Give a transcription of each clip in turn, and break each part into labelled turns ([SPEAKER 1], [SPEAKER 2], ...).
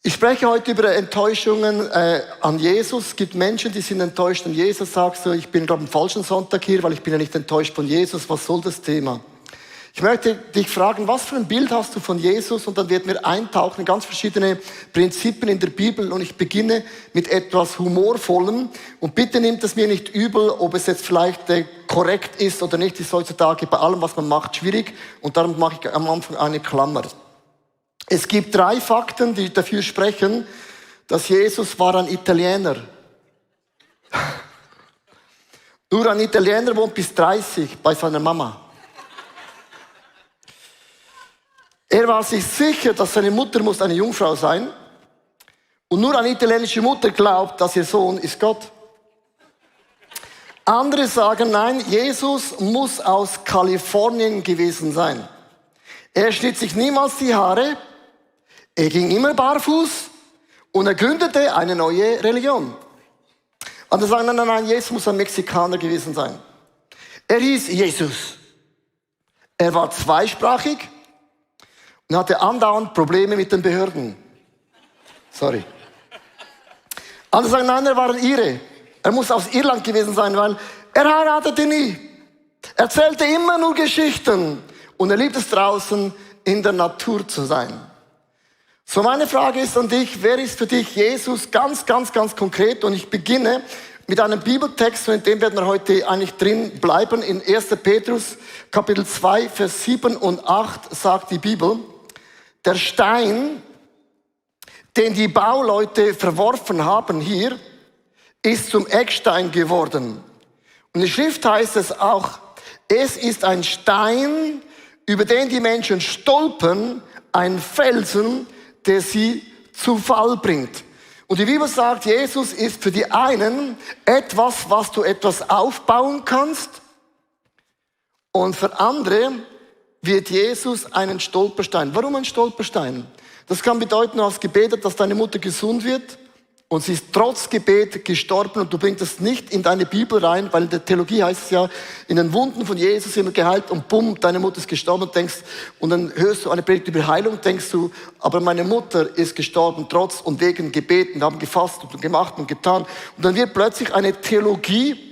[SPEAKER 1] Ich spreche heute über Enttäuschungen an Jesus. Es gibt Menschen, die sind enttäuscht an Jesus. Sagst du, ich bin glaube am falschen Sonntag hier, weil ich bin ja nicht enttäuscht von Jesus. Was soll das Thema? Ich möchte dich fragen, was für ein Bild hast du von Jesus? Und dann werden wir eintauchen in ganz verschiedene Prinzipien in der Bibel. Und ich beginne mit etwas Humorvollem. Und bitte nimmt es mir nicht übel, ob es jetzt vielleicht korrekt ist oder nicht. Ist heutzutage bei allem, was man macht, schwierig. Und darum mache ich am Anfang eine Klammer. Es gibt 3 Fakten, die dafür sprechen, dass Jesus war ein Italiener. Nur ein Italiener wohnt bis 30 bei seiner Mama. Er war sich sicher, dass seine Mutter muss eine Jungfrau sein. Und nur eine italienische Mutter glaubt, dass ihr Sohn ist Gott. Andere sagen, nein, Jesus muss aus Kalifornien gewesen sein. Er schnitt sich niemals die Haare. Er ging immer barfuß und er gründete eine neue Religion. Andere sagen, nein, Jesus muss ein Mexikaner gewesen sein. Er hieß Jesus. Er war zweisprachig und hatte andauernd Probleme mit den Behörden. Sorry. Andere sagen, nein, er war ein Ire. Er muss aus Irland gewesen sein, weil er heiratete nie. Er erzählte immer nur Geschichten und er liebt es draußen in der Natur zu sein. So, meine Frage ist an dich, wer ist für dich Jesus ganz konkret? Und ich beginne mit einem Bibeltext, und in dem werden wir heute eigentlich drin bleiben. In 1. Petrus, Kapitel 2, Vers 7 und 8 sagt die Bibel, der Stein, den die Bauleute verworfen haben hier, ist zum Eckstein geworden. Und in der Schrift heißt es auch, es ist ein Stein, über den die Menschen stolpern, ein Felsen, der sie zu Fall bringt. Und die Bibel sagt, Jesus ist für die einen etwas, was du etwas aufbauen kannst. Und für andere wird Jesus einen Stolperstein. Warum ein Stolperstein? Das kann bedeuten, du hast gebetet, dass deine Mutter gesund wird. Und sie ist trotz Gebet gestorben und du bringst es nicht in deine Bibel rein, weil in der Theologie heißt es ja, in den Wunden von Jesus sind wir geheilt und bumm, deine Mutter ist gestorben und dann hörst du eine Predigt über Heilung, denkst du, aber meine Mutter ist gestorben trotz und wegen Gebeten, wir haben gefastet und gemacht und getan. Und dann wird plötzlich eine Theologie,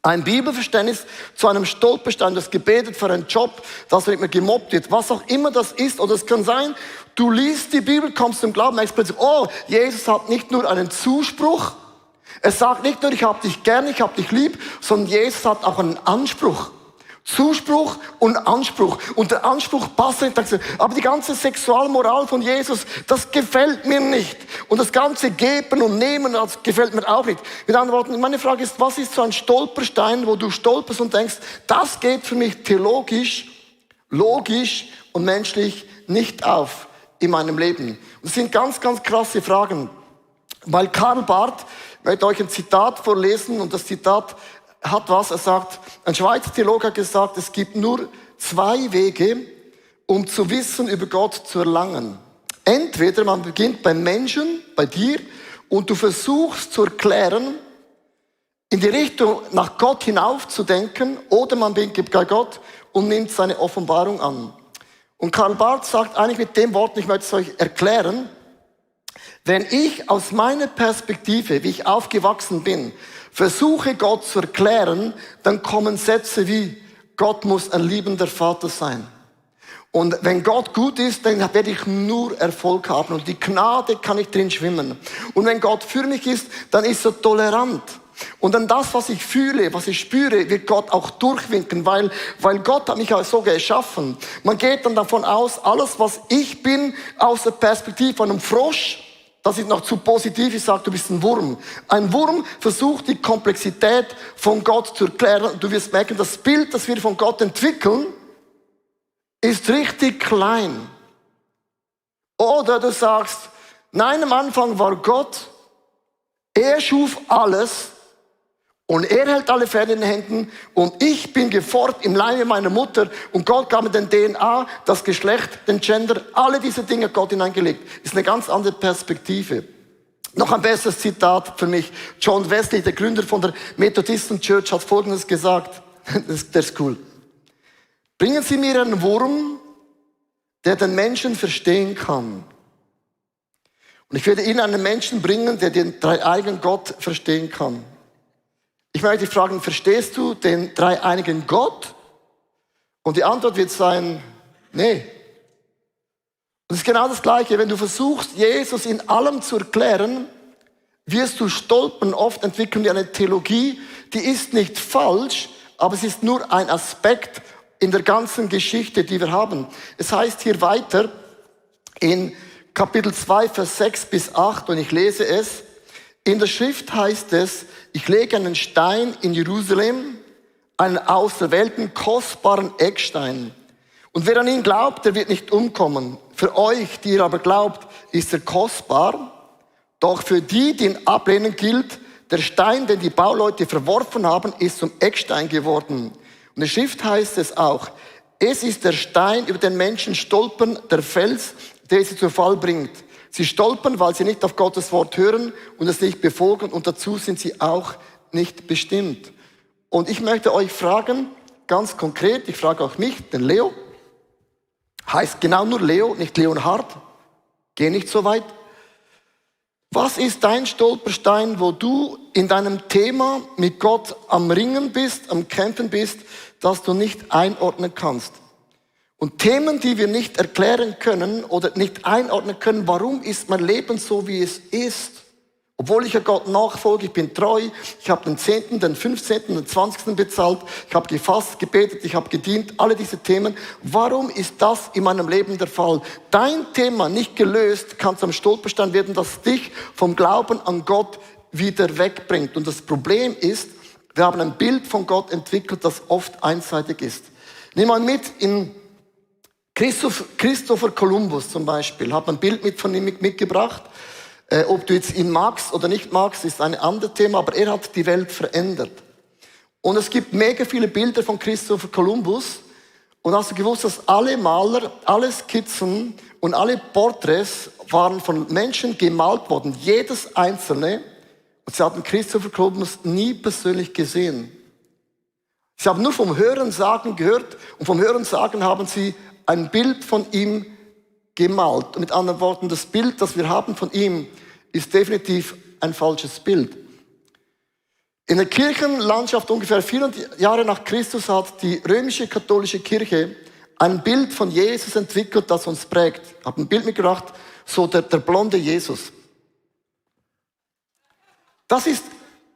[SPEAKER 1] ein Bibelverständnis zu einem Stolperstein, das gebetet für einen Job, dass er nicht mehr gemobbt wird, was auch immer das ist. Oder es kann sein, du liest die Bibel, kommst zum Glauben, merkst plötzlich, oh, Jesus hat nicht nur einen Zuspruch, er sagt nicht nur, ich hab dich gern, ich hab dich lieb, sondern Jesus hat auch einen Anspruch. Zuspruch und Anspruch. Und der Anspruch passt nicht. Aber die ganze Sexualmoral von Jesus, das gefällt mir nicht. Und das ganze Geben und Nehmen, das gefällt mir auch nicht. Mit anderen Worten, meine Frage ist, was ist so ein Stolperstein, wo du stolperst und denkst, das geht für mich theologisch, logisch und menschlich nicht auf in meinem Leben. Und das sind ganz krasse Fragen. Weil Karl Barth, ich werde euch ein Zitat vorlesen und das Zitat hat was, er sagt, ein Schweizer Theologe hat gesagt, es gibt nur 2 Wege, um zu wissen, über Gott zu erlangen. Entweder man beginnt beim Menschen, bei dir, und du versuchst zu erklären, in die Richtung nach Gott hinauf zu denken, oder man beginnt bei Gott und nimmt seine Offenbarung an. Und Karl Barth sagt eigentlich mit dem Wort, ich möchte es euch erklären, wenn ich aus meiner Perspektive, wie ich aufgewachsen bin, versuche Gott zu erklären, dann kommen Sätze wie, Gott muss ein liebender Vater sein. Und wenn Gott gut ist, dann werde ich nur Erfolg haben und die Gnade kann ich drin schwimmen. Und wenn Gott für mich ist, dann ist er tolerant. Und dann das, was ich fühle, was ich spüre, wird Gott auch durchwinken, weil Gott hat mich auch so geschaffen. Man geht dann davon aus, alles, was ich bin, aus der Perspektive von einem Frosch, das ist noch zu positiv, ich sage, du bist ein Wurm. Ein Wurm versucht, die Komplexität von Gott zu erklären. Du wirst merken, das Bild, das wir von Gott entwickeln, ist richtig klein. Oder du sagst, nein, am Anfang war Gott, er schuf alles und er hält alle Pferde in den Händen und ich bin geformt im Leibe meiner Mutter und Gott gab mir den DNA, das Geschlecht, den Gender, alle diese Dinge hat Gott hineingelegt. Ist eine ganz andere Perspektive. Noch ein besseres Zitat für mich. John Wesley, der Gründer von der Methodisten Church, hat Folgendes gesagt. Das ist cool. Bringen Sie mir einen Wurm, der den Menschen verstehen kann. Und ich werde Ihnen einen Menschen bringen, der den dreieinigen Gott verstehen kann. Ich möchte dich fragen, verstehst du den dreieinigen Gott? Und die Antwort wird sein, nee. Und es ist genau das Gleiche, wenn du versuchst, Jesus in allem zu erklären, wirst du stolpern. Oft entwickeln wir eine Theologie, die ist nicht falsch, aber es ist nur ein Aspekt in der ganzen Geschichte, die wir haben. Es heißt hier weiter in Kapitel 2, Vers 6 bis 8, und ich lese es. In der Schrift heißt es, ich lege einen Stein in Jerusalem, einen auserwählten, kostbaren Eckstein. Und wer an ihn glaubt, der wird nicht umkommen. Für euch, die ihr aber glaubt, ist er kostbar. Doch für die, die ihn ablehnen, gilt, der Stein, den die Bauleute verworfen haben, ist zum Eckstein geworden. Und in der Schrift heißt es auch, es ist der Stein, über den Menschen stolpern, der Fels, der sie zu Fall bringt. Sie stolpern, weil sie nicht auf Gottes Wort hören und es nicht befolgen, und dazu sind sie auch nicht bestimmt. Und ich möchte euch fragen, ganz konkret, ich frage auch mich, den Leo, heißt genau nur Leo, nicht Leonhard, geh nicht so weit. Was ist dein Stolperstein, wo du in deinem Thema mit Gott am Ringen bist, am Kämpfen bist, das du nicht einordnen kannst? Und Themen, die wir nicht erklären können oder nicht einordnen können, warum ist mein Leben so, wie es ist? Obwohl ich ja Gott nachfolge, ich bin treu, ich habe den 10., den 15., den 20. bezahlt, ich habe gefasst, gebetet, ich habe gedient, alle diese Themen. Warum ist das in meinem Leben der Fall? Dein Thema nicht gelöst, kann zum Stolperstein werden, das dich vom Glauben an Gott wieder wegbringt. Und das Problem ist, wir haben ein Bild von Gott entwickelt, das oft einseitig ist. Nimm mal mit in Christopher Columbus zum Beispiel. Habe ein Bild von ihm mitgebracht. Ob du jetzt ihn magst oder nicht magst, ist ein anderes Thema, aber er hat die Welt verändert. Und es gibt mega viele Bilder von Christopher Columbus. Und hast du gewusst, dass alle Maler, alle Skizzen und alle Porträts waren von Menschen gemalt worden, jedes einzelne. Und sie hatten Christopher Columbus nie persönlich gesehen. Sie haben nur vom Hörensagen gehört, und vom Hörensagen haben sie ein Bild von ihm gemalt. Und mit anderen Worten, das Bild, das wir haben von ihm, ist definitiv ein falsches Bild. In der Kirchenlandschaft ungefähr 400 Jahre nach Christus hat die römische katholische Kirche ein Bild von Jesus entwickelt, das uns prägt. Ich habe ein Bild mitgebracht, so der blonde Jesus. Das ist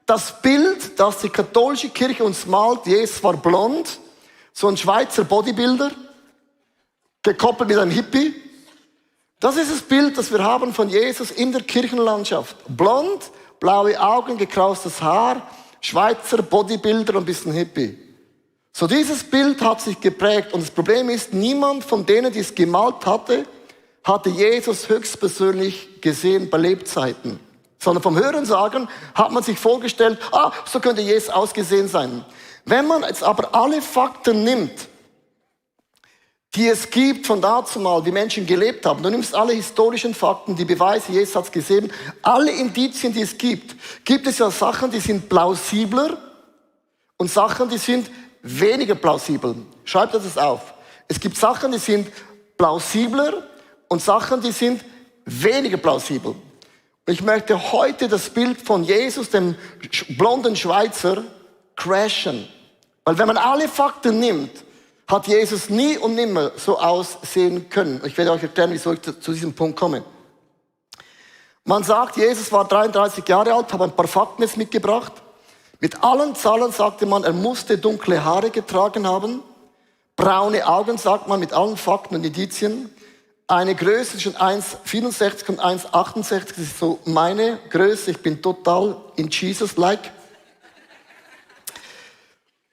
[SPEAKER 1] das Bild, das die katholische Kirche uns malt. Jesus war blond, so ein Schweizer Bodybuilder, gekoppelt mit einem Hippie. Das ist das Bild, das wir haben von Jesus in der Kirchenlandschaft. Blond, blaue Augen, gekraustes Haar, Schweizer Bodybuilder und ein bisschen Hippie. So dieses Bild hat sich geprägt. Und das Problem ist, niemand von denen, die es gemalt hatte Jesus höchstpersönlich gesehen bei Lebzeiten. Sondern vom Hörensagen hat man sich vorgestellt, so könnte Jesus ausgesehen sein. Wenn man jetzt aber alle Fakten nimmt, die es gibt von dazumal, wie Menschen gelebt haben. Du nimmst alle historischen Fakten, die Beweise, Jesus hat es gesehen, alle Indizien, die es gibt es ja Sachen, die sind plausibler und Sachen, die sind weniger plausibel. Schreibt das auf. Es gibt Sachen, die sind plausibler und Sachen, die sind weniger plausibel. Und ich möchte heute das Bild von Jesus, dem blonden Schweizer, crashen. Weil wenn man alle Fakten nimmt, hat Jesus nie und nimmer so aussehen können. Ich werde euch erklären, wieso ich zu diesem Punkt komme. Man sagt, Jesus war 33 Jahre alt, habe ein paar Fakten jetzt mitgebracht. Mit allen Zahlen sagte man, er musste dunkle Haare getragen haben. Braune Augen sagt man mit allen Fakten und Indizien. Eine Größe zwischen 1,64 und 1,68, das ist so meine Größe. Ich bin total in Jesus-like.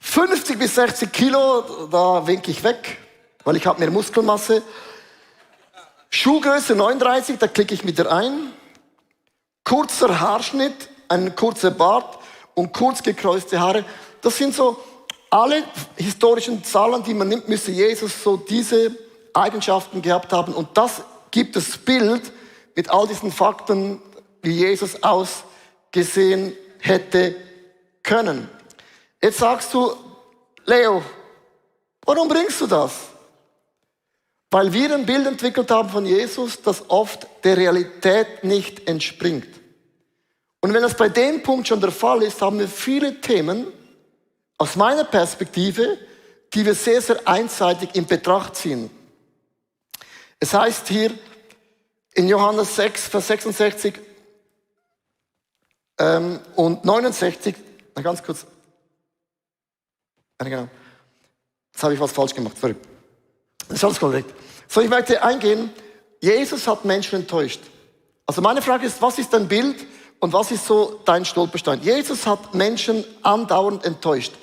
[SPEAKER 1] 50 bis 60 Kilo, da winke ich weg, weil ich habe mehr Muskelmasse. Schuhgröße 39, da klicke ich wieder ein. Kurzer Haarschnitt, ein kurzer Bart und kurz gekreuzte Haare. Das sind so alle historischen Zahlen, die man nimmt, müsste Jesus so diese Eigenschaften gehabt haben. Und das gibt das Bild mit all diesen Fakten, wie Jesus ausgesehen hätte können. Jetzt sagst du, Leo, warum bringst du das? Weil wir ein Bild entwickelt haben von Jesus, das oft der Realität nicht entspringt. Und wenn das bei dem Punkt schon der Fall ist, haben wir viele Themen, aus meiner Perspektive, die wir sehr, sehr einseitig in Betracht ziehen. Es heißt hier in Johannes 6, Vers 66 und 69, ganz kurz, genau, jetzt habe ich was falsch gemacht, sorry. Das ist alles korrekt. So, ich möchte eingehen, Jesus hat Menschen enttäuscht. Also meine Frage ist, was ist dein Bild und was ist so dein Stolperstein? Jesus hat Menschen andauernd enttäuscht.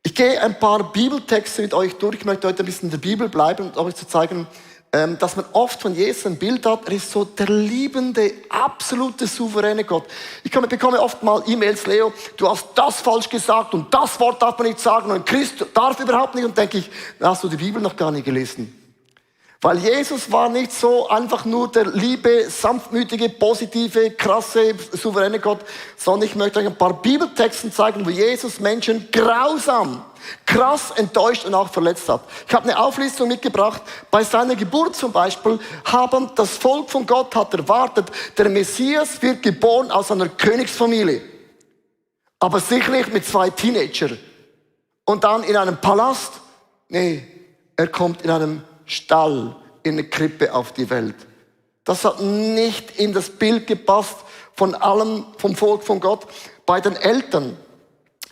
[SPEAKER 1] Ich gehe ein paar Bibeltexte mit euch durch. Ich möchte heute ein bisschen in der Bibel bleiben und euch zu zeigen, dass man oft von Jesus ein Bild hat. Er ist so der liebende, absolute, souveräne Gott. Ich bekomme oft mal E-Mails, Leo, du hast das falsch gesagt und das Wort darf man nicht sagen und Christ darf überhaupt nicht. Und denke ich, hast du die Bibel noch gar nicht gelesen? Weil Jesus war nicht so einfach nur der liebe, sanftmütige, positive, krasse, souveräne Gott, sondern ich möchte euch ein paar Bibeltexte zeigen, wo Jesus Menschen grausam, krass enttäuscht und auch verletzt hat. Ich habe eine Auflistung mitgebracht. Bei seiner Geburt zum Beispiel haben das Volk von Gott hat erwartet, der Messias wird geboren aus einer Königsfamilie. Aber sicher nicht mit 2 Teenager. Und dann in einem Palast. Nee, er kommt in einem Stall, in eine Krippe auf die Welt. Das hat nicht in das Bild gepasst von allem, vom Volk von Gott. Bei den Eltern.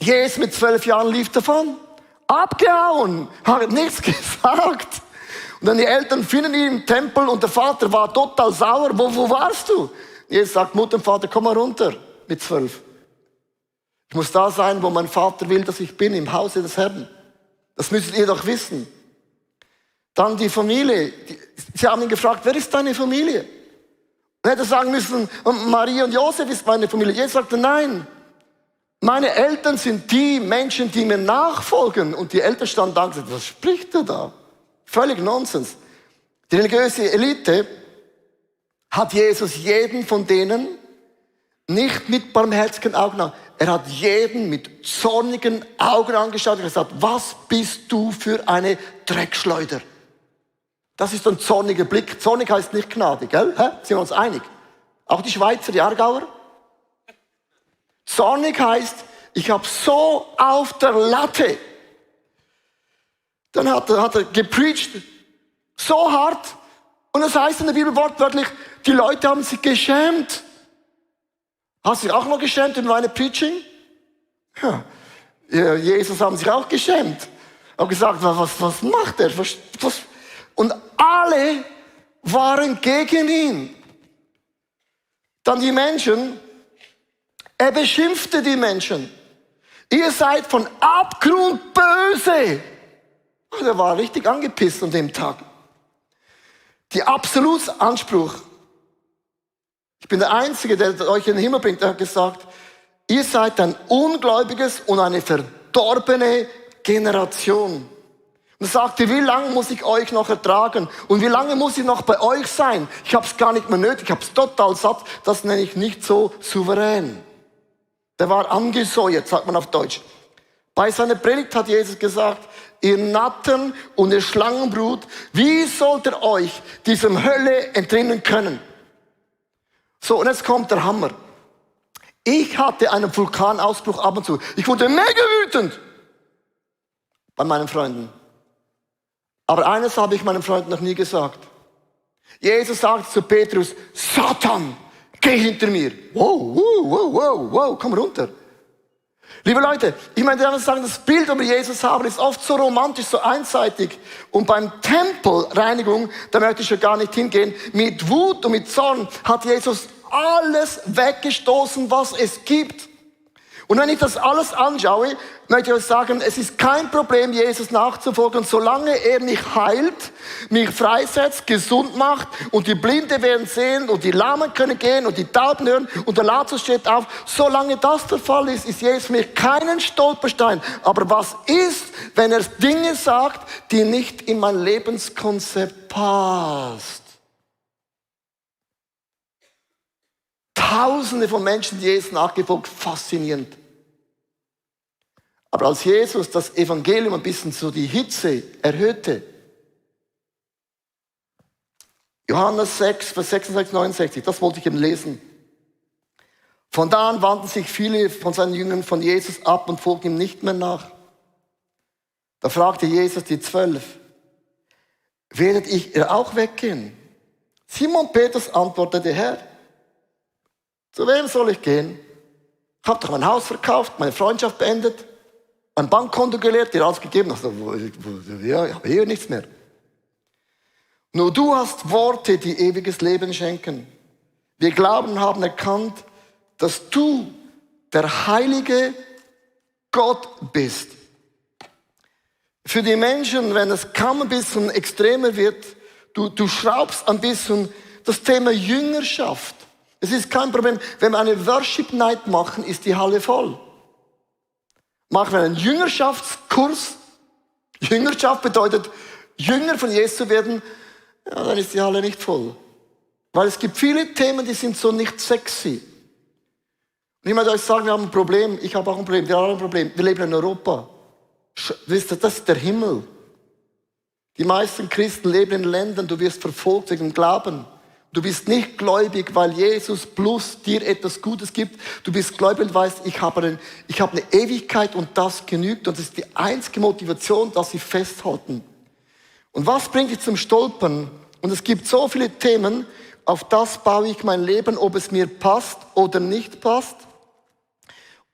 [SPEAKER 1] Jesus mit 12 Jahren lief davon. Abgehauen. Hat nichts gesagt. Und dann die Eltern finden ihn im Tempel und der Vater war total sauer. Wo warst du? Jesus sagt, Mutter und Vater, komm mal runter. Mit 12. Ich muss da sein, wo mein Vater will, dass ich bin, im Hause des Herrn. Das müsstet ihr doch wissen. Dann die Familie. Sie haben ihn gefragt, wer ist deine Familie? Und er hätte sagen müssen, Maria und Josef ist meine Familie. Jesus sagte, nein. Meine Eltern sind die Menschen, die mir nachfolgen. Und die Eltern standen da und gesagt, was spricht er da? Völlig Nonsens. Die religiöse Elite hat Jesus jeden von denen nicht mit barmherzigen Augen an. Er hat jeden mit zornigen Augen angeschaut und gesagt, was bist du für eine Dreckschleuder? Das ist ein zorniger Blick. Zornig heißt nicht gnädig, gell? Sind wir uns einig? Auch die Schweizer, die Aargauer? Zornig heißt, ich habe so auf der Latte. Dann hat er gepreacht, so hart. Und das heißt in der Bibel wortwörtlich, die Leute haben sich geschämt. Hast du dich auch noch geschämt in meinem Preaching? Ja. Jesus haben sich auch geschämt. Haben gesagt, was macht er? Und alle waren gegen ihn. Dann die Menschen, er beschimpfte die Menschen. Ihr seid von Abgrund böse. Und er war richtig angepisst an dem Tag. Die Absolutsanspruch. Ich bin der Einzige, der euch in den Himmel bringt. Er hat gesagt, ihr seid ein ungläubiges und eine verdorbene Generation. Und er sagte, wie lange muss ich euch noch ertragen? Und wie lange muss ich noch bei euch sein? Ich habe es gar nicht mehr nötig, ich habe es total satt. Das nenne ich nicht so souverän. Der war angesäuert, sagt man auf Deutsch. Bei seiner Predigt hat Jesus gesagt, ihr Nattern und ihr Schlangenbrut, wie sollt ihr euch diesem Hölle entrinnen können? So, und jetzt kommt der Hammer. Ich hatte einen Vulkanausbruch ab und zu. Ich wurde mega wütend bei meinen Freunden. Aber eines habe ich meinen Freunden noch nie gesagt. Jesus sagt zu Petrus, Satan, geh hinter mir. Wow, komm runter. Liebe Leute, ich möchte einfach sagen, das Bild über Jesus haben ist oft so romantisch, so einseitig. Und beim Tempelreinigung, da möchte ich schon gar nicht hingehen, mit Wut und mit Zorn hat Jesus alles weggestoßen, was es gibt. Und wenn ich das alles anschaue, möchte ich euch sagen, es ist kein Problem, Jesus nachzufolgen, solange er mich heilt, mich freisetzt, gesund macht und die Blinde werden sehen und die Lahmen können gehen und die Tauben hören und der Lazarus steht auf. Solange das der Fall ist, ist Jesus für mich keinen Stolperstein. Aber was ist, wenn er Dinge sagt, die nicht in mein Lebenskonzept passt? Tausende von Menschen, die Jesus nachgefolgt, faszinierend. Aber als Jesus das Evangelium ein bisschen so die Hitze erhöhte, Johannes 6, Vers 66, 69, das wollte ich eben lesen. Von da an wandten sich viele von seinen Jüngern von Jesus ab und folgten ihm nicht mehr nach. Da fragte Jesus die 12, werdet ihr auch weggehen? Simon Petrus antwortete, Herr, zu wem soll ich gehen? Ich habe doch mein Haus verkauft, meine Freundschaft beendet, mein Bankkonto geleert, dir alles gegeben. Also, ja, ich habe hier nichts mehr. Nur du hast Worte, die ewiges Leben schenken. Wir glauben und haben erkannt, dass du der heilige Gott bist. Für die Menschen, wenn es kaum ein bisschen extremer wird, du schraubst ein bisschen das Thema Jüngerschaft. Es ist kein Problem, wenn wir eine Worship Night machen, ist die Halle voll. Machen wir einen Jüngerschaftskurs. Jüngerschaft bedeutet, Jünger von Jesus zu werden, ja, dann ist die Halle nicht voll. Weil es gibt viele Themen, die sind so nicht sexy. Und ich möchte euch sagen, wir haben ein Problem. Ich habe auch ein Problem. Wir haben ein Problem. Wir leben in Europa. Wisst ihr, das ist der Himmel. Die meisten Christen leben in Ländern, du wirst verfolgt wegen dem Glauben. Du bist nicht gläubig, weil Jesus plus dir etwas Gutes gibt. Du bist gläubig und weißt, ich habe eine Ewigkeit und das genügt. Und das ist die einzige Motivation, dass sie festhalten. Und was bringt dich zum Stolpern? Und es gibt so viele Themen, auf das baue ich mein Leben, ob es mir passt oder nicht passt.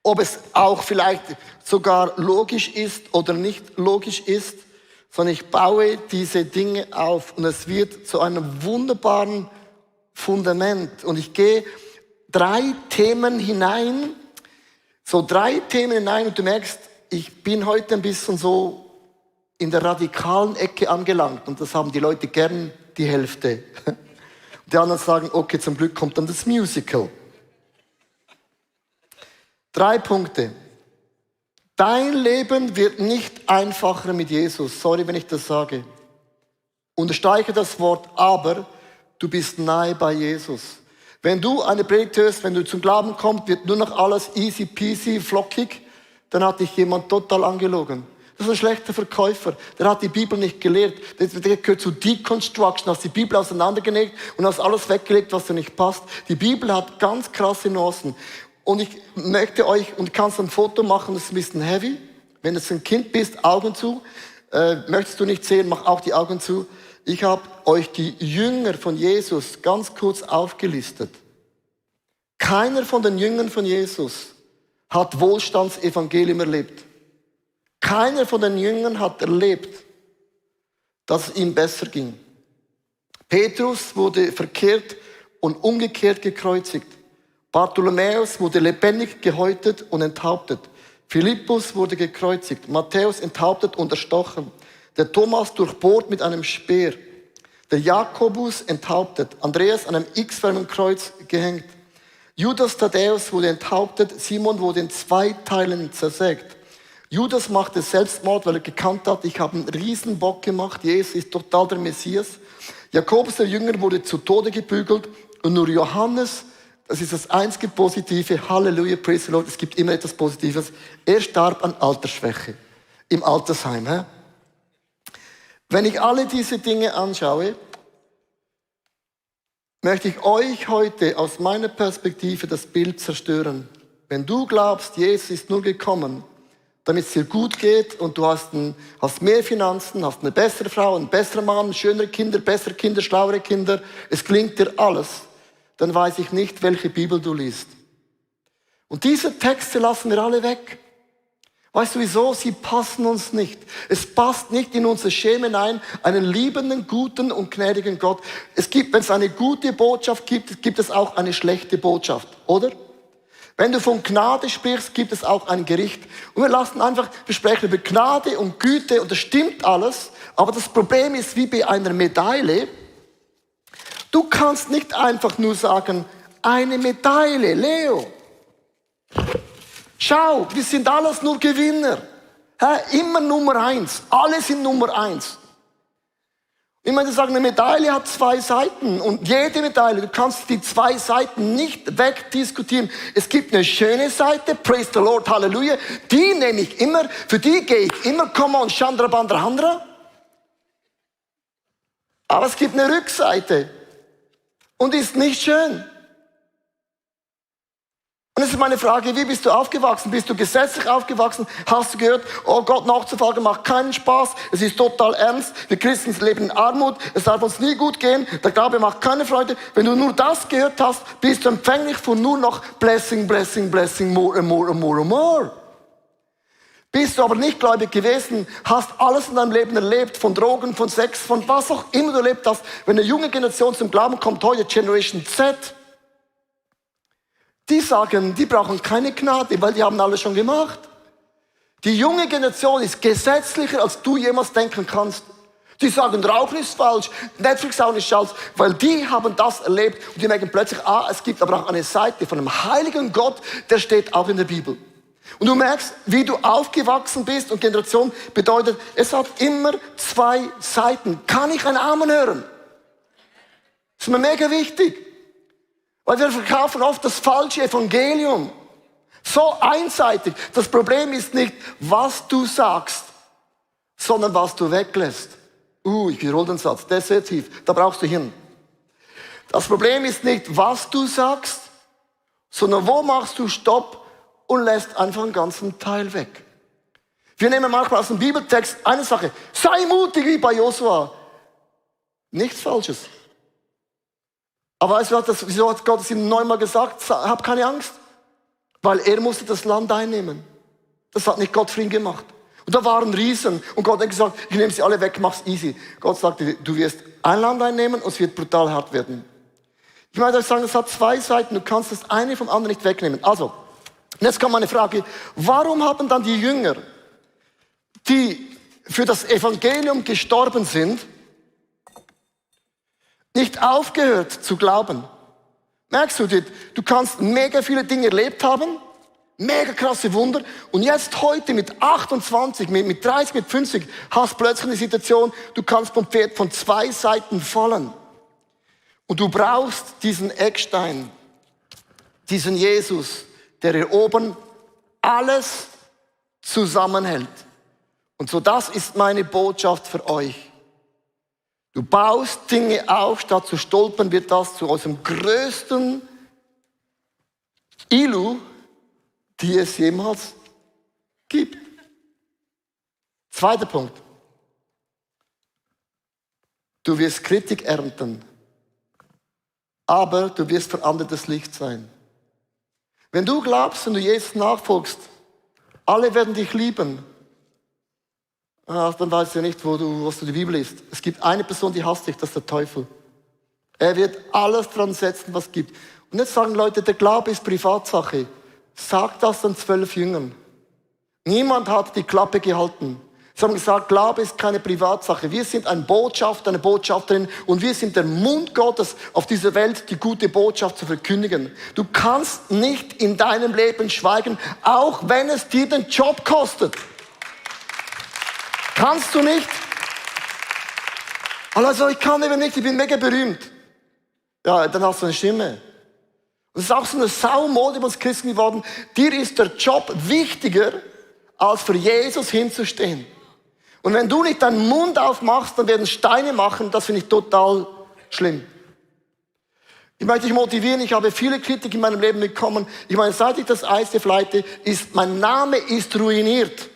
[SPEAKER 1] Ob es auch vielleicht sogar logisch ist oder nicht logisch ist. Sondern ich baue diese Dinge auf und es wird zu einem wunderbaren Fundament. Und ich gehe 3 Themen hinein, und du merkst, ich bin heute ein bisschen so in der radikalen Ecke angelangt und das haben die Leute gern die Hälfte. Die anderen sagen, okay, zum Glück kommt dann das Musical. 3 Punkte. Dein Leben wird nicht einfacher mit Jesus. Sorry, wenn ich das sage. Unterstreiche das Wort aber, du bist nahe bei Jesus. Wenn du eine Predigt hörst, wenn du zum Glauben kommst, wird nur noch alles easy peasy, flockig, dann hat dich jemand total angelogen. Das ist ein schlechter Verkäufer. Der hat die Bibel nicht gelehrt. Der gehört zu Deconstruction, hast die Bibel auseinandergelegt und hast alles weggelegt, was dir nicht passt. Die Bibel hat ganz krasse Nuancen. Und ich möchte euch, und du kannst ein Foto machen, das ist ein bisschen heavy. Wenn du ein Kind bist, Augen zu. Möchtest du nicht sehen, mach auch die Augen zu. Ich habe euch die Jünger von Jesus ganz kurz aufgelistet. Keiner von den Jüngern von Jesus hat Wohlstandsevangelium erlebt. Keiner von den Jüngern hat erlebt, dass es ihm besser ging. Petrus wurde verkehrt und umgekehrt gekreuzigt. Bartholomäus wurde lebendig gehäutet und enthauptet. Philippus wurde gekreuzigt. Matthäus enthauptet und erstochen. Der Thomas durchbohrt mit einem Speer. Der Jakobus enthauptet. Andreas an einem x-förmigen Kreuz gehängt. Judas Thaddäus wurde enthauptet. Simon wurde in 2 Teilen zersägt. Judas machte Selbstmord, weil er gekannt hat, ich habe einen riesen Bock gemacht. Jesus ist total der Messias. Jakobus, der Jünger, wurde zu Tode gebügelt. Und nur Johannes, das ist das einzige Positive. Halleluja, praise the Lord. Es gibt immer etwas Positives. Er starb an Altersschwäche. Im Altersheim. He? Wenn ich alle diese Dinge anschaue, möchte ich euch heute aus meiner Perspektive das Bild zerstören. Wenn du glaubst, Jesus ist nur gekommen, damit es dir gut geht und du hast mehr Finanzen, hast eine bessere Frau, einen besseren Mann, schönere Kinder, bessere Kinder, schlauere Kinder, es gelingt dir alles, dann weiß ich nicht, welche Bibel du liest. Und diese Texte lassen wir alle weg. Weißt du wieso? Sie passen uns nicht. Es passt nicht in unser Schema hinein, einen liebenden, guten und gnädigen Gott. Wenn es eine gute Botschaft gibt, gibt es auch eine schlechte Botschaft, oder? Wenn du von Gnade sprichst, gibt es auch ein Gericht. Und wir sprechen über Gnade und Güte und das stimmt alles. Aber das Problem ist wie bei einer Medaille. Du kannst nicht einfach nur sagen, eine Medaille, Leo. Schau, wir sind alles nur Gewinner. Immer Nummer 1. Alle sind Nummer 1. Ich möchte sagen, eine Medaille hat 2 Seiten und jede Medaille, du kannst die 2 Seiten nicht wegdiskutieren. Es gibt eine schöne Seite, praise the Lord, Halleluja, die nehme ich immer, für die gehe ich immer, come on, Chandra Bandra Handra. Aber es gibt eine Rückseite und ist nicht schön. Und es ist meine Frage, wie bist du aufgewachsen? Bist du gesetzlich aufgewachsen? Hast du gehört, oh Gott nachzufolgen macht keinen Spaß, es ist total ernst, wir Christen leben in Armut, es darf uns nie gut gehen, der Glaube macht keine Freude. Wenn du nur das gehört hast, bist du empfänglich von nur noch Blessing, Blessing, Blessing, more and more and more and more. Bist du aber nicht gläubig gewesen, hast alles in deinem Leben erlebt, von Drogen, von Sex, von was auch immer du erlebt hast. Wenn eine junge Generation zum Glauben kommt, heute Generation Z, die sagen, die brauchen keine Gnade, weil die haben alles schon gemacht. Die junge Generation ist gesetzlicher, als du jemals denken kannst. Die sagen, Rauchen ist falsch, Netflix auch nicht falsch, weil die haben das erlebt und die merken plötzlich, es gibt aber auch eine Seite von einem heiligen Gott, der steht auch in der Bibel. Und du merkst, wie du aufgewachsen bist und Generation bedeutet, es hat immer zwei Seiten. Kann ich ein Amen hören? Das ist mir mega wichtig. Weil wir verkaufen oft das falsche Evangelium. So einseitig. Das Problem ist nicht, was du sagst, sondern was du weglässt. Ich wiederhole den Satz, der ist sehr tief, da brauchst du hin. Das Problem ist nicht, was du sagst, sondern wo machst du Stopp und lässt einfach einen ganzen Teil weg. Wir nehmen manchmal aus dem Bibeltext eine Sache, sei mutig wie bei Josua. Nichts Falsches. Aber weißt du, wieso hat Gott es ihm neunmal gesagt? Hab keine Angst. Weil er musste das Land einnehmen. Das hat nicht Gott für ihn gemacht. Und da waren Riesen. Und Gott hat gesagt, ich nehme sie alle weg, mach's easy. Gott sagte, du wirst ein Land einnehmen und es wird brutal hart werden. Ich möchte euch sagen, es hat zwei Seiten. Du kannst das eine vom anderen nicht wegnehmen. Also, und jetzt kommt meine Frage. Warum haben dann die Jünger, die für das Evangelium gestorben sind, nicht aufgehört zu glauben? Merkst du, du kannst mega viele Dinge erlebt haben, mega krasse Wunder, und jetzt heute mit 28, mit 30, mit 50 hast plötzlich eine Situation, du kannst vom Pferd von zwei Seiten fallen. Und du brauchst diesen Eckstein, diesen Jesus, der hier oben alles zusammenhält. Und so, das ist meine Botschaft für euch. Du baust Dinge auf, statt zu stolpern, wird das zu unserem größten Ilu, die es jemals gibt. Zweiter Punkt. Du wirst Kritik ernten, aber du wirst für andere das Licht sein. Wenn du glaubst und du Jesus nachfolgst, alle werden dich lieben, dann weißt du nicht, was du die Bibel liest. Es gibt eine Person, die hasst dich, das ist der Teufel. Er wird alles dran setzen, was es gibt. Und jetzt sagen Leute, der Glaube ist Privatsache. Sag das den 12 Jüngern. Niemand hat die Klappe gehalten. Sie haben gesagt, Glaube ist keine Privatsache. Wir sind ein Botschafter, eine Botschafterin und wir sind der Mund Gottes auf dieser Welt, die gute Botschaft zu verkündigen. Du kannst nicht in deinem Leben schweigen, auch wenn es dir den Job kostet. Kannst du nicht? Also ich kann eben nicht, ich bin mega berühmt. Ja, dann hast du eine Stimme. Und es ist auch so eine Saumode bei uns Christen geworden. Dir ist der Job wichtiger, als für Jesus hinzustehen. Und wenn du nicht deinen Mund aufmachst, dann werden Steine machen. Das finde ich total schlimm. Ich möchte dich motivieren. Ich habe viele Kritik in meinem Leben bekommen. Ich meine, seit ich das ICF leite, mein Name ist ruiniert.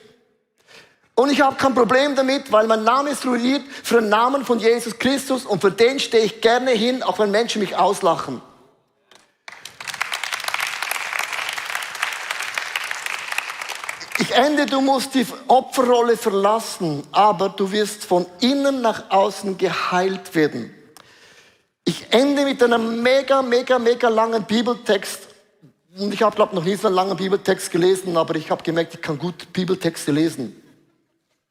[SPEAKER 1] Und ich habe kein Problem damit, weil mein Name ist ruiniert für den Namen von Jesus Christus und für den stehe ich gerne hin, auch wenn Menschen mich auslachen. Du musst die Opferrolle verlassen, aber du wirst von innen nach außen geheilt werden. Ich ende mit einem mega langen Bibeltext. Und ich habe, glaube ich, noch nie so einen langen Bibeltext gelesen, aber ich habe gemerkt, ich kann gut Bibeltexte lesen.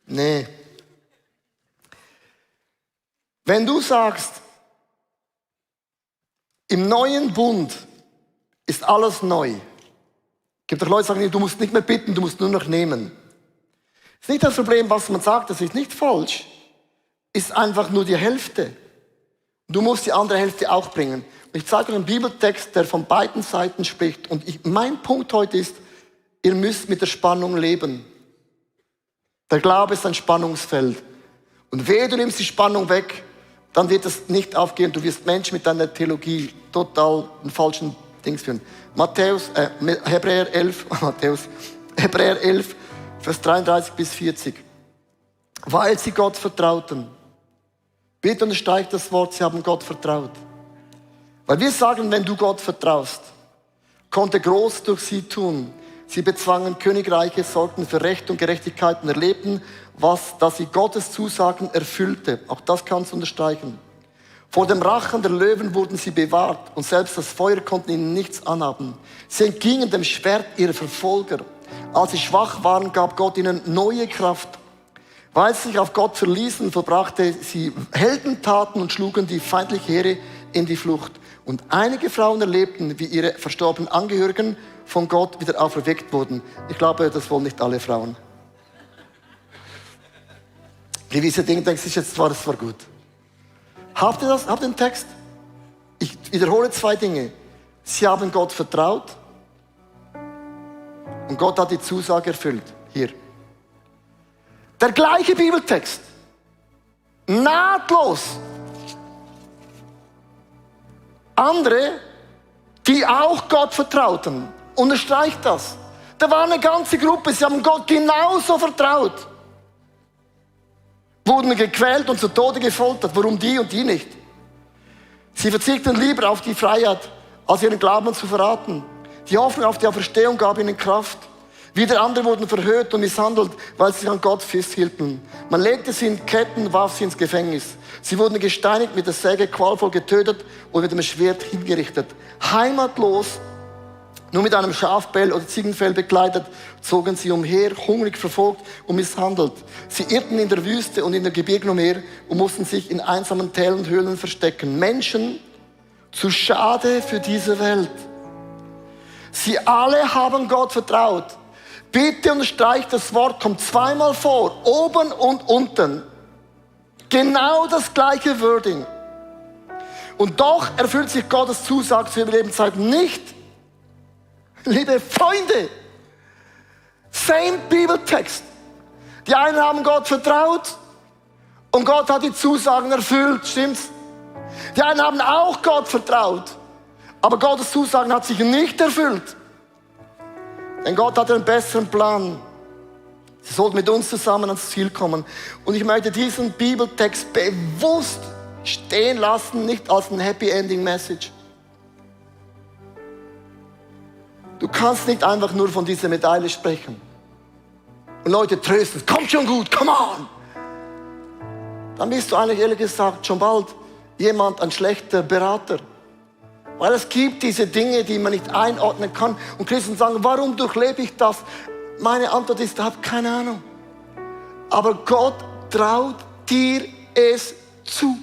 [SPEAKER 1] Nee. Wenn du sagst, im neuen Bund ist alles neu. Es gibt auch Leute, die sagen, du musst nicht mehr bitten, du musst nur noch nehmen. Es ist nicht das Problem, was man sagt, das ist nicht falsch. Ist einfach nur die Hälfte. Du musst die andere Hälfte auch bringen. Und ich zeige euch einen Bibeltext, der von beiden Seiten spricht. Und mein Punkt heute ist, ihr müsst mit der Spannung leben. Der Glaube ist ein Spannungsfeld. Und wehe, du nimmst die Spannung weg dann wird es nicht aufgehen. Du wirst Menschen mit deiner Theologie total einen falschen Dings führen. Hebräer 11, Vers 33 bis 40. Weil sie Gott vertrauten. Bitte unterstreicht das Wort, sie haben Gott vertraut. Weil wir sagen, wenn du Gott vertraust, konnte groß durch sie tun. Sie bezwangen Königreiche, sorgten für Recht und Gerechtigkeit und erlebten, dass sie Gottes Zusagen erfüllte. Auch das kannst du unterstreichen. Vor dem Rachen der Löwen wurden sie bewahrt und selbst das Feuer konnte ihnen nichts anhaben. Sie entgingen dem Schwert ihrer Verfolger. Als sie schwach waren, gab Gott ihnen neue Kraft. Weil sie sich auf Gott verließen, vollbrachte sie Heldentaten und schlugen die feindliche Heere in die Flucht. Und einige Frauen erlebten, wie ihre verstorbenen Angehörigen von Gott wieder auferweckt wurden. Ich glaube, das wollen nicht alle Frauen. Gewisse Dinge denkst du jetzt, das war gut. Habt ihr das? Habt ihr den Text? Ich wiederhole 2 Dinge. Sie haben Gott vertraut und Gott hat die Zusage erfüllt. Hier. Der gleiche Bibeltext. Nahtlos. Andere, die auch Gott vertrauten. Unterstreicht das. Da war eine ganze Gruppe, sie haben Gott genauso vertraut. Wurden gequält und zu Tode gefoltert. Warum die und die nicht? Sie verzichteten lieber auf die Freiheit, als ihren Glauben zu verraten. Die Hoffnung auf die Auferstehung gab ihnen Kraft. Wieder andere wurden verhört und misshandelt, weil sie sich an Gott festhielten. Man legte sie in Ketten, warf sie ins Gefängnis. Sie wurden gesteinigt, mit der Säge qualvoll getötet und mit dem Schwert hingerichtet. Heimatlos, nur mit einem Schafbell oder Ziegenfell bekleidet, zogen sie umher, hungrig verfolgt und misshandelt. Sie irrten in der Wüste und in den Gebirgen umher und mussten sich in einsamen Tälern und Höhlen verstecken. Menschen zu schade für diese Welt. Sie alle haben Gott vertraut. Bitte unterstreicht, das Wort kommt 2-mal vor, oben und unten. Genau das gleiche Wording. Und doch erfüllt sich Gottes Zusage zur Überlebenszeit nicht. Liebe Freunde, same Bibeltext. Die einen haben Gott vertraut und Gott hat die Zusagen erfüllt, stimmt's? Die einen haben auch Gott vertraut, aber Gottes Zusagen hat sich nicht erfüllt. Denn Gott hat einen besseren Plan. Sie sollten mit uns zusammen ans Ziel kommen. Und ich möchte diesen Bibeltext bewusst stehen lassen, nicht als ein Happy Ending Message. Du kannst nicht einfach nur von dieser Medaille sprechen. Und Leute trösten, kommt schon gut, come on. Dann bist du eigentlich ehrlich gesagt schon bald ein schlechter Berater. Weil es gibt diese Dinge, die man nicht einordnen kann. Und Christen sagen, warum durchlebe ich das? Meine Antwort ist, ich habe keine Ahnung. Aber Gott traut dir es zu.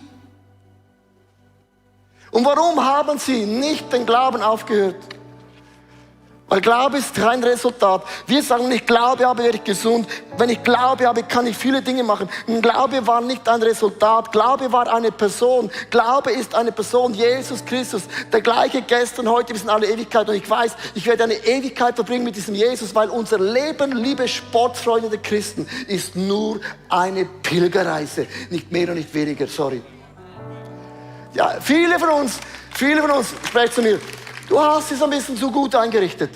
[SPEAKER 1] Und warum haben sie nicht den Glauben aufgehört? Weil Glaube ist kein Resultat. Wir sagen, wenn ich Glaube habe, werde ich gesund. Wenn ich Glaube habe, kann ich viele Dinge machen. Und Glaube war nicht ein Resultat. Glaube war eine Person. Glaube ist eine Person, Jesus Christus. Der gleiche gestern, heute bis in alle Ewigkeit. Und ich weiß, ich werde eine Ewigkeit verbringen mit diesem Jesus, weil unser Leben, liebe Sportfreunde der Christen, ist nur eine Pilgerreise. Nicht mehr und nicht weniger, sorry. Ja, viele von uns, sprechen zu mir, du hast es ein bisschen zu gut eingerichtet.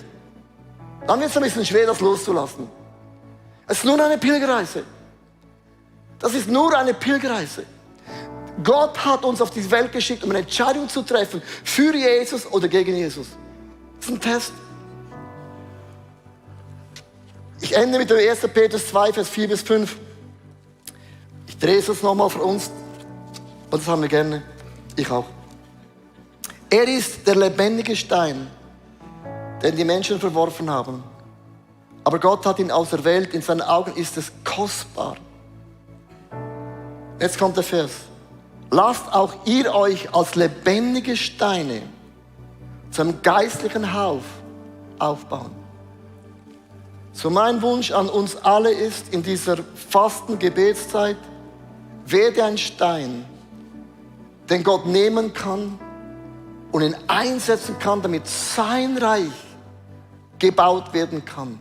[SPEAKER 1] Dann wird es ein bisschen schwer, das loszulassen. Es ist nur eine Pilgerreise. Das ist nur eine Pilgerreise. Gott hat uns auf diese Welt geschickt, um eine Entscheidung zu treffen, für Jesus oder gegen Jesus. Das ist ein Test. Ich ende mit dem 1. Petrus 2, Vers 4 bis 5. Ich drehe es jetzt nochmal für uns. Und das haben wir gerne. Ich auch. Er ist der lebendige Stein, den die Menschen verworfen haben. Aber Gott hat ihn auserwählt, in seinen Augen ist es kostbar. Jetzt kommt der Vers. Lasst auch ihr euch als lebendige Steine zum geistlichen Haus aufbauen. So mein Wunsch an uns alle ist, in dieser Fasten-Gebetszeit, werde ein Stein, den Gott nehmen kann und ihn einsetzen kann, damit sein Reich gebaut werden kann.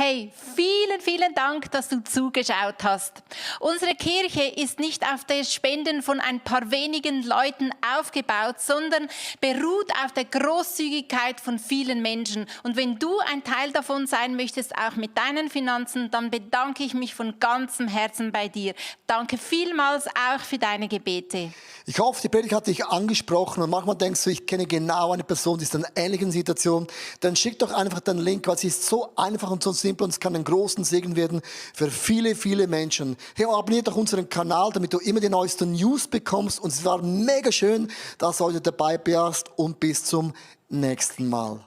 [SPEAKER 2] Hey, vielen, vielen Dank, dass du zugeschaut hast. Unsere Kirche ist nicht auf den Spenden von ein paar wenigen Leuten aufgebaut, sondern beruht auf der Großzügigkeit von vielen Menschen. Und wenn du ein Teil davon sein möchtest, auch mit deinen Finanzen, dann bedanke ich mich von ganzem Herzen bei dir. Danke vielmals auch für deine Gebete.
[SPEAKER 1] Ich hoffe, die Predigt hat dich angesprochen und manchmal denkst du, ich kenne genau eine Person, die ist in einer ähnlichen Situation. Dann schick doch einfach den Link, weil es ist so einfach und so simpel und es kann einen großen Segen werden für viele, viele Menschen. Hey, abonniert doch unseren Kanal, damit du immer die neuesten News bekommst. Und es war mega schön, dass du heute dabei warst und bis zum nächsten Mal.